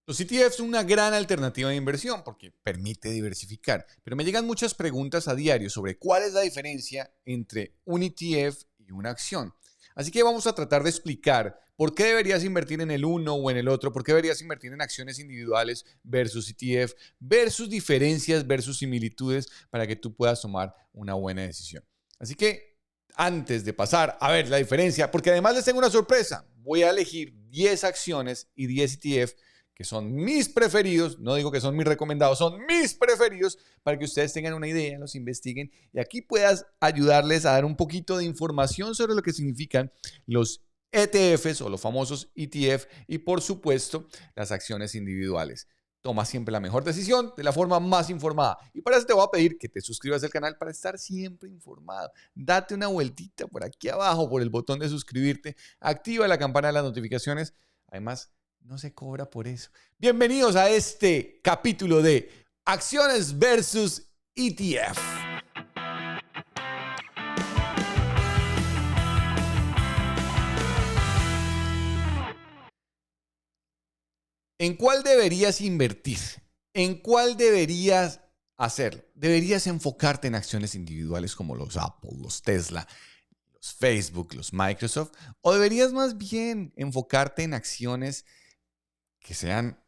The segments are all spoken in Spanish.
Los ETFs son una gran alternativa de inversión porque permite diversificar, pero me llegan muchas preguntas a diario sobre cuál es la diferencia entre un ETF y una acción. Así que vamos a tratar de explicar por qué deberías invertir en el uno o en el otro, por qué deberías invertir en acciones individuales versus ETF, versus diferencias, versus similitudes, para que tú puedas tomar una buena decisión. Así que antes de pasar a ver la diferencia, porque además les tengo una sorpresa, voy a elegir 10 acciones y 10 ETF que son mis preferidos, no digo que son mis recomendados, son mis preferidos, para que ustedes tengan una idea, los investiguen y aquí puedas ayudarles a dar un poquito de información sobre lo que significan los ETFs o los famosos ETF y por supuesto las acciones individuales. Toma siempre la mejor decisión de la forma más informada. Y para eso te voy a pedir que te suscribas al canal para estar siempre informado. Date una vueltita por aquí abajo, por el botón de suscribirte. Activa la campana de las notificaciones. Además, no se cobra por eso. Bienvenidos a este capítulo de Acciones versus ETF. ¿En cuál deberías invertir? ¿En cuál deberías hacerlo? Deberías enfocarte en acciones individuales como los Apple, los Tesla, los Facebook, los Microsoft, o deberías más bien enfocarte en acciones que sean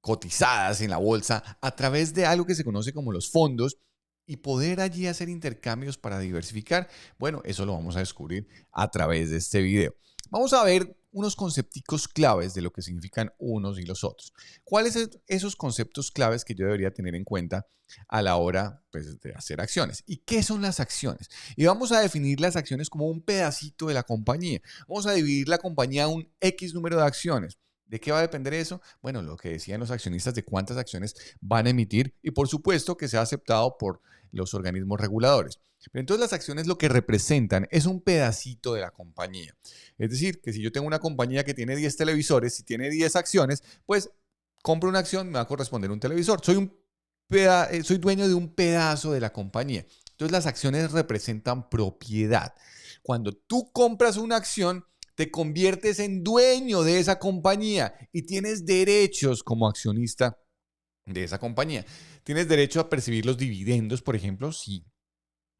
cotizadas en la bolsa a través de algo que se conoce como los fondos y poder allí hacer intercambios para diversificar. Bueno, eso lo vamos a descubrir a través de este video. Vamos a ver unos conceptos claves de lo que significan unos y los otros. ¿Cuáles son esos conceptos claves que yo debería tener en cuenta a la hora de hacer acciones? ¿Y qué son las acciones? Y vamos a definir las acciones como un pedacito de la compañía. Vamos a dividir la compañía en un X número de acciones. ¿De qué va a depender eso? Bueno, lo que decían los accionistas de cuántas acciones van a emitir y por supuesto que sea aceptado por los organismos reguladores. Pero entonces las acciones lo que representan es un pedacito de la compañía. Es decir, que si yo tengo una compañía que tiene 10 televisores, si tiene 10 acciones, pues compro una acción, me va a corresponder un televisor. Soy dueño de un pedazo de la compañía. Entonces las acciones representan propiedad. Cuando tú compras una acción, te conviertes en dueño de esa compañía y tienes derechos como accionista de esa compañía. Tienes derecho a percibir los dividendos, por ejemplo, si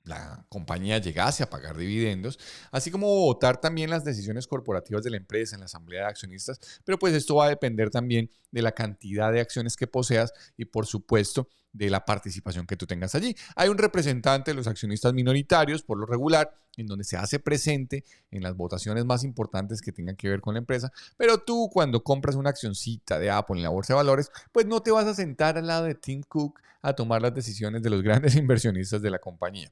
la compañía llegase a pagar dividendos, así como votar también las decisiones corporativas de la empresa en la asamblea de accionistas, pero pues esto va a depender también de la cantidad de acciones que poseas y por supuesto de la participación que tú tengas allí. Hay un representante de los accionistas minoritarios, por lo regular, en donde se hace presente en las votaciones más importantes que tengan que ver con la empresa, pero tú cuando compras una accioncita de Apple en la bolsa de valores, pues no te vas a sentar al lado de Tim Cook a tomar las decisiones de los grandes inversionistas de la compañía.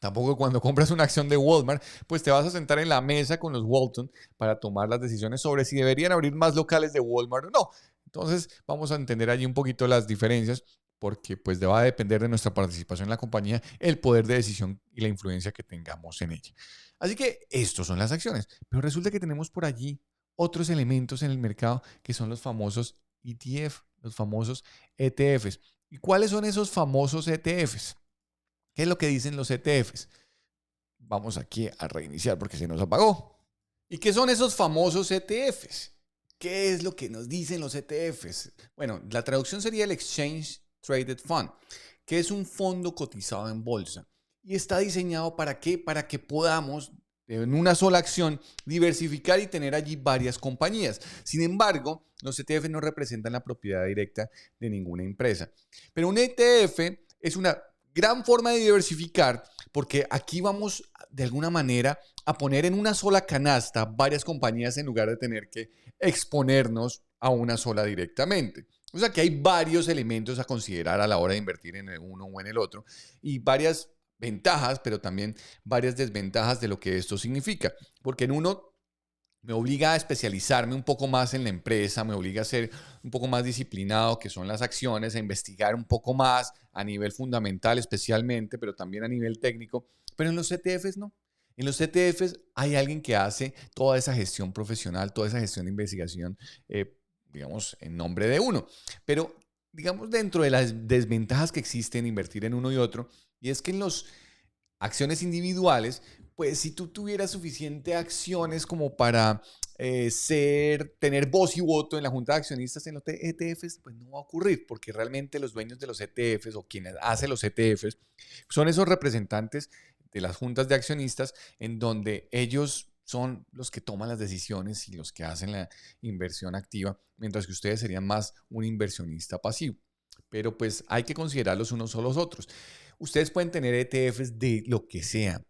Tampoco cuando compras una acción de Walmart, pues te vas a sentar en la mesa con los Walton para tomar las decisiones sobre si deberían abrir más locales de Walmart o no. Entonces vamos a entender allí un poquito las diferencias porque pues va a depender de nuestra participación en la compañía el poder de decisión y la influencia que tengamos en ella. Así que estos son las acciones, pero resulta que tenemos por allí otros elementos en el mercado que son los famosos ETF, los famosos ETFs. ¿Y cuáles son esos famosos ETFs? ¿Qué es lo que dicen los ETFs? Vamos aquí a reiniciar porque se nos apagó. ¿Y qué son esos famosos ETFs? ¿Qué es lo que nos dicen los ETFs? Bueno, la traducción sería el Exchange Traded Fund, que es un fondo cotizado en bolsa. ¿Y está diseñado para qué? Para que podamos en una sola acción diversificar y tener allí varias compañías. Sin embargo, los ETF no representan la propiedad directa de ninguna empresa. Pero un ETF es una gran forma de diversificar porque aquí vamos de alguna manera a poner en una sola canasta varias compañías en lugar de tener que exponernos a una sola directamente. O sea que hay varios elementos a considerar a la hora de invertir en el uno o en el otro y varias ventajas, pero también varias desventajas de lo que esto significa. Porque en uno me obliga a especializarme un poco más en la empresa, me obliga a ser un poco más disciplinado, que son las acciones, a investigar un poco más a nivel fundamental especialmente, pero también a nivel técnico. Pero en los ETFs no. En los ETFs hay alguien que hace toda esa gestión profesional, toda esa gestión de investigación, digamos, en nombre de uno. Pero, digamos, dentro de las desventajas que existen invertir en uno y otro, y es que en los acciones individuales, pues si tú tuvieras suficiente acciones como para tener voz y voto en la junta de accionistas en los ETFs, pues no va a ocurrir, porque realmente los dueños de los ETFs o quienes hacen los ETFs son esos representantes de las juntas de accionistas en donde ellos son los que toman las decisiones y los que hacen la inversión activa, mientras que ustedes serían más un inversionista pasivo. Pero pues hay que considerarlos unos o los otros. Ustedes pueden tener ETFs de lo que sea.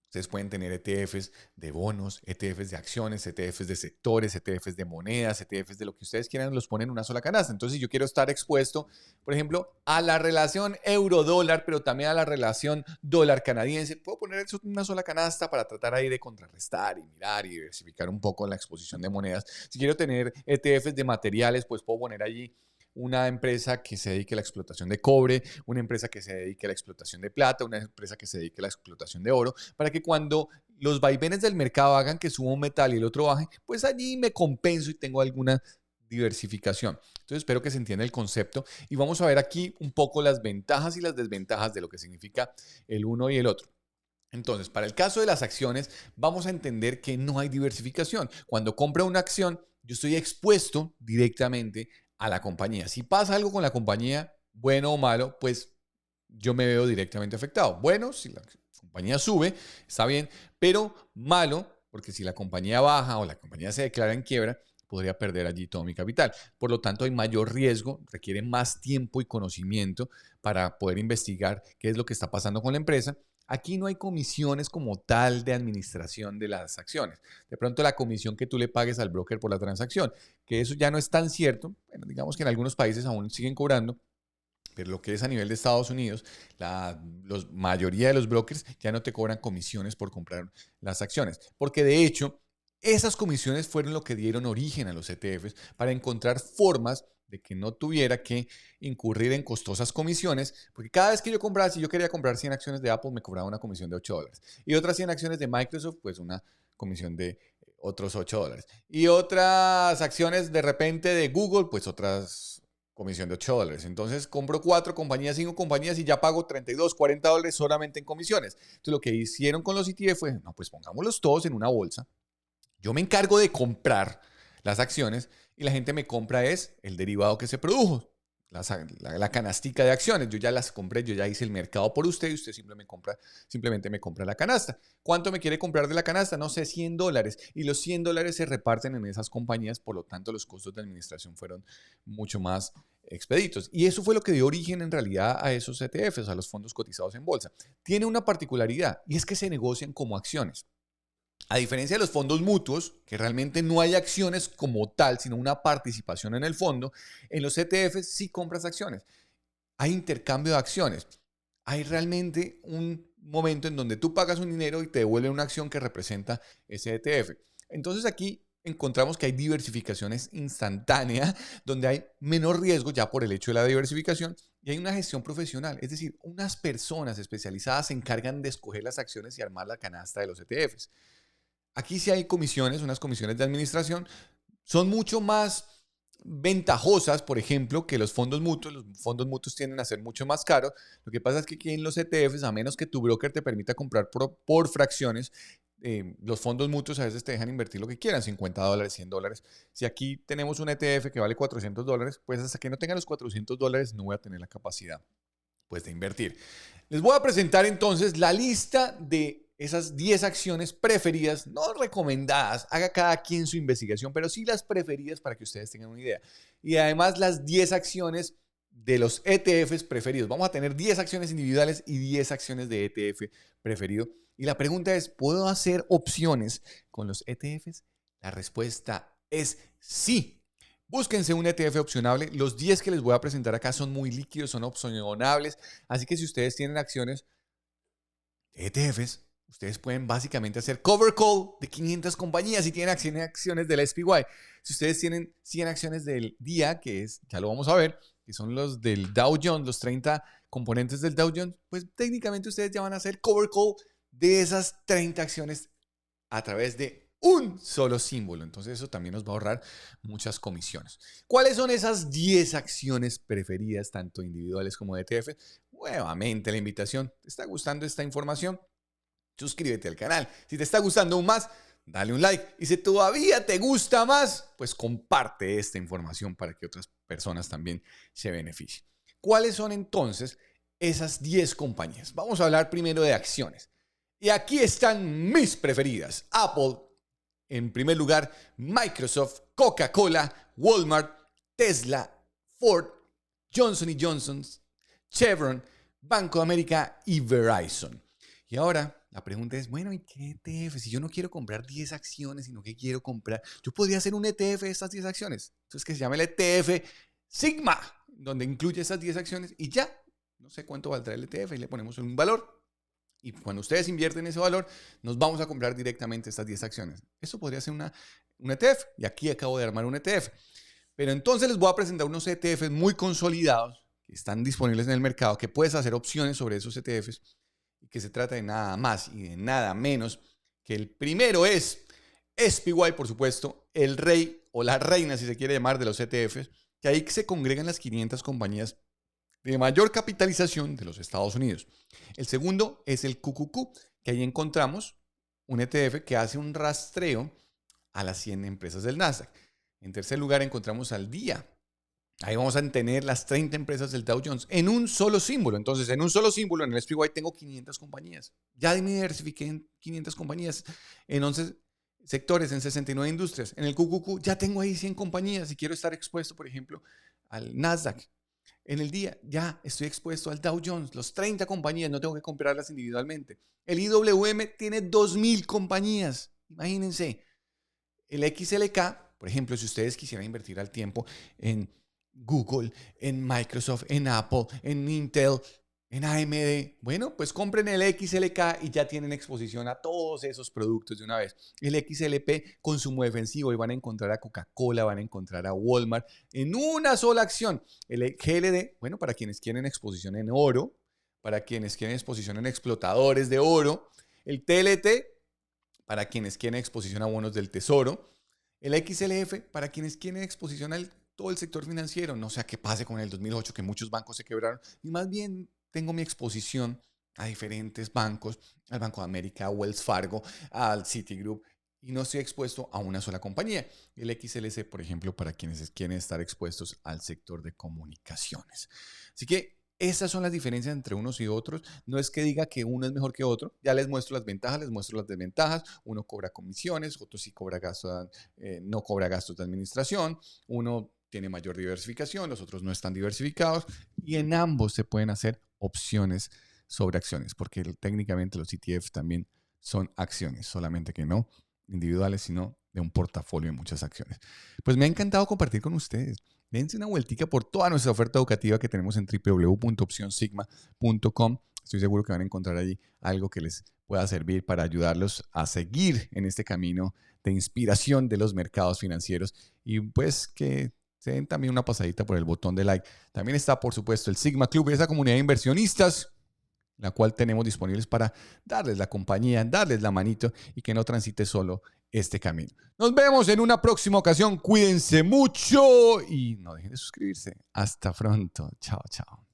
Ustedes pueden tener ETFs de bonos, ETFs de acciones, ETFs de sectores, ETFs de monedas, ETFs de lo que ustedes quieran, los ponen en una sola canasta. Entonces, si yo quiero estar expuesto, por ejemplo, a la relación euro-dólar, pero también a la relación dólar-canadiense, puedo poner eso en una sola canasta para tratar ahí de contrarrestar y mirar y diversificar un poco la exposición de monedas. Si quiero tener ETFs de materiales, pues puedo poner allí una empresa que se dedique a la explotación de cobre, una empresa que se dedique a la explotación de plata, una empresa que se dedique a la explotación de oro, para que cuando los vaivenes del mercado hagan que suba un metal y el otro baje, pues allí me compenso y tengo alguna diversificación. Entonces espero que se entienda el concepto y vamos a ver aquí un poco las ventajas y las desventajas de lo que significa el uno y el otro. Entonces, para el caso de las acciones, vamos a entender que no hay diversificación. Cuando compro una acción, yo estoy expuesto directamente a la compañía. Si pasa algo con la compañía, bueno o malo, pues yo me veo directamente afectado. Bueno, si la compañía sube, está bien, pero malo, porque si la compañía baja o la compañía se declara en quiebra, podría perder allí todo mi capital. Por lo tanto, hay mayor riesgo, requiere más tiempo y conocimiento para poder investigar qué es lo que está pasando con la empresa. Aquí no hay comisiones como tal de administración de las acciones. De pronto la comisión que tú le pagues al broker por la transacción, que eso ya no es tan cierto. Bueno, digamos que en algunos países aún siguen cobrando, pero lo que es a nivel de Estados Unidos, la mayoría de los brokers ya no te cobran comisiones por comprar las acciones. Porque de hecho, esas comisiones fueron lo que dieron origen a los ETFs para encontrar formas de que no tuviera que incurrir en costosas comisiones, porque cada vez que yo compraba, si yo quería comprar 100 acciones de Apple, me cobraba una comisión de $8. Y otras 100 acciones de Microsoft, pues una comisión de otros $8. Y otras acciones de repente de Google, pues otras comisión de $8. Entonces compro 4 compañías, 5 compañías y ya pago $32, $40 solamente en comisiones. Entonces lo que hicieron con los ETF fue, no, pues pongámoslos todos en una bolsa. Yo me encargo de comprar las acciones y la gente me compra es el derivado que se produjo, la canastica de acciones. Yo ya las compré, yo ya hice el mercado por usted y usted simplemente me compra la canasta. ¿Cuánto me quiere comprar de la canasta? No sé, $100. Y los $100 se reparten en esas compañías, por lo tanto los costos de administración fueron mucho más expeditos. Y eso fue lo que dio origen en realidad a esos ETFs, a los fondos cotizados en bolsa. Tiene una particularidad y es que se negocian como acciones. A diferencia de los fondos mutuos, que realmente no hay acciones como tal, sino una participación en el fondo, en los ETFs sí compras acciones. Hay intercambio de acciones. Hay realmente un momento en donde tú pagas un dinero y te devuelven una acción que representa ese ETF. Entonces aquí encontramos que hay diversificaciones instantáneas, donde hay menor riesgo ya por el hecho de la diversificación y hay una gestión profesional. Es decir, unas personas especializadas se encargan de escoger las acciones y armar la canasta de los ETFs. Aquí sí hay comisiones, unas comisiones de administración, son mucho más ventajosas, por ejemplo, que los fondos mutuos. Los fondos mutuos tienden a ser mucho más caros. Lo que pasa es que aquí en los ETFs, a menos que tu broker te permita comprar por fracciones, los fondos mutuos a veces te dejan invertir lo que quieran, $50, $100. Si aquí tenemos un ETF que vale $400, pues hasta que no tenga los $400 no voy a tener la capacidad pues, de invertir. Les voy a presentar entonces la lista de esas 10 acciones preferidas, no recomendadas, haga cada quien su investigación, pero sí las preferidas para que ustedes tengan una idea. Y además las 10 acciones de los ETFs preferidos. Vamos a tener 10 acciones individuales y 10 acciones de ETF preferido. Y la pregunta es, ¿puedo hacer opciones con los ETFs? La respuesta es sí. Búsquense un ETF opcionable. Los 10 que les voy a presentar acá son muy líquidos, son opcionables. Así que si ustedes tienen acciones de ETFs, ustedes pueden básicamente hacer cover call de 500 compañías si tienen acciones del SPY. Si ustedes tienen 100 acciones del día, que es, ya lo vamos a ver, que son los del Dow Jones, los 30 componentes del Dow Jones, pues técnicamente ustedes ya van a hacer cover call de esas 30 acciones a través de un solo símbolo. Entonces eso también nos va a ahorrar muchas comisiones. ¿Cuáles son esas 10 acciones preferidas, tanto individuales como de ETF? Nuevamente la invitación. ¿Te está gustando esta información? suscríbete al canal. Si te está gustando aún más, dale un like. Y si todavía te gusta más, pues comparte esta información para que otras personas también se beneficien. ¿Cuáles son entonces esas 10 compañías? Vamos a hablar primero de acciones. Y aquí están mis preferidas. Apple, en primer lugar, Microsoft, Coca-Cola, Walmart, Tesla, Ford, Johnson & Johnson, Chevron, Banco de América y Verizon. Y ahora la pregunta es, bueno, ¿y qué ETF? Si yo no quiero comprar 10 acciones, sino que quiero comprar, yo podría hacer un ETF de estas 10 acciones. Entonces, que se llama el ETF Sigma, donde incluye esas 10 acciones y ya, no sé cuánto valdrá el ETF y le ponemos un valor. Y cuando ustedes invierten ese valor, nos vamos a comprar directamente estas 10 acciones. Eso podría ser un ETF. Y aquí acabo de armar un ETF. Pero entonces les voy a presentar unos ETFs muy consolidados que están disponibles en el mercado, que puedes hacer opciones sobre esos ETFs y que se trata de nada más y de nada menos que el primero es SPY, por supuesto, el rey o la reina, si se quiere llamar, de los ETFs, que ahí se congregan las 500 compañías de mayor capitalización de los Estados Unidos. El segundo es el QQQ, que ahí encontramos un ETF que hace un rastreo a las 100 empresas del Nasdaq. En tercer lugar encontramos al día. Ahí vamos a tener las 30 empresas del Dow Jones en un solo símbolo. Entonces, en un solo símbolo, en el SPY, tengo 500 compañías. Ya me diversifiqué en 500 compañías, en 11 sectores, en 69 industrias. En el QQQ ya tengo ahí 100 compañías y quiero estar expuesto, por ejemplo, al Nasdaq. En el día ya estoy expuesto al Dow Jones, los 30 compañías, no tengo que comprarlas individualmente. El IWM tiene 2.000 compañías, imagínense. El XLK, por ejemplo, si ustedes quisieran invertir al tiempo en Google, en Microsoft, en Apple, en Intel, en AMD, bueno, pues compren el XLK y ya tienen exposición a todos esos productos de una vez. El XLP, consumo defensivo, y van a encontrar a Coca-Cola, van a encontrar a Walmart en una sola acción. El GLD, bueno, para quienes quieren exposición en oro, para quienes quieren exposición en explotadores de oro. El TLT, para quienes quieren exposición a bonos del tesoro. El XLF, para quienes quieren exposición a todo el sector financiero. No sé qué pase con el 2008, que muchos bancos se quebraron, y más bien tengo mi exposición a diferentes bancos, al Banco de América, a Wells Fargo, al Citigroup, y no estoy expuesto a una sola compañía. El XLC, por ejemplo, para quienes quieren estar expuestos al sector de comunicaciones. Así que esas son las diferencias entre unos y otros. No es que diga que uno es mejor que otro. Ya les muestro las ventajas, les muestro las desventajas. Uno cobra comisiones, otro sí cobra gastos, no cobra gastos de administración. Uno tiene mayor diversificación, los otros no están diversificados. Y en ambos se pueden hacer opciones sobre acciones, porque técnicamente los ETF también son acciones, solamente que no individuales, sino de un portafolio de muchas acciones. Pues me ha encantado compartir con ustedes. Dense una vueltica por toda nuestra oferta educativa que tenemos en www.opcionsigma.com. Estoy seguro que van a encontrar allí algo que les pueda servir para ayudarlos a seguir en este camino de inspiración de los mercados financieros, y pues que se den también una pasadita por el botón de like. También está, por supuesto, el Sigma Club, esa comunidad de inversionistas, la cual tenemos disponibles para darles la compañía, darles la manito y que no transite solo este camino. Nos vemos en una próxima ocasión. Cuídense mucho y no dejen de suscribirse. Hasta pronto. Chao, chao.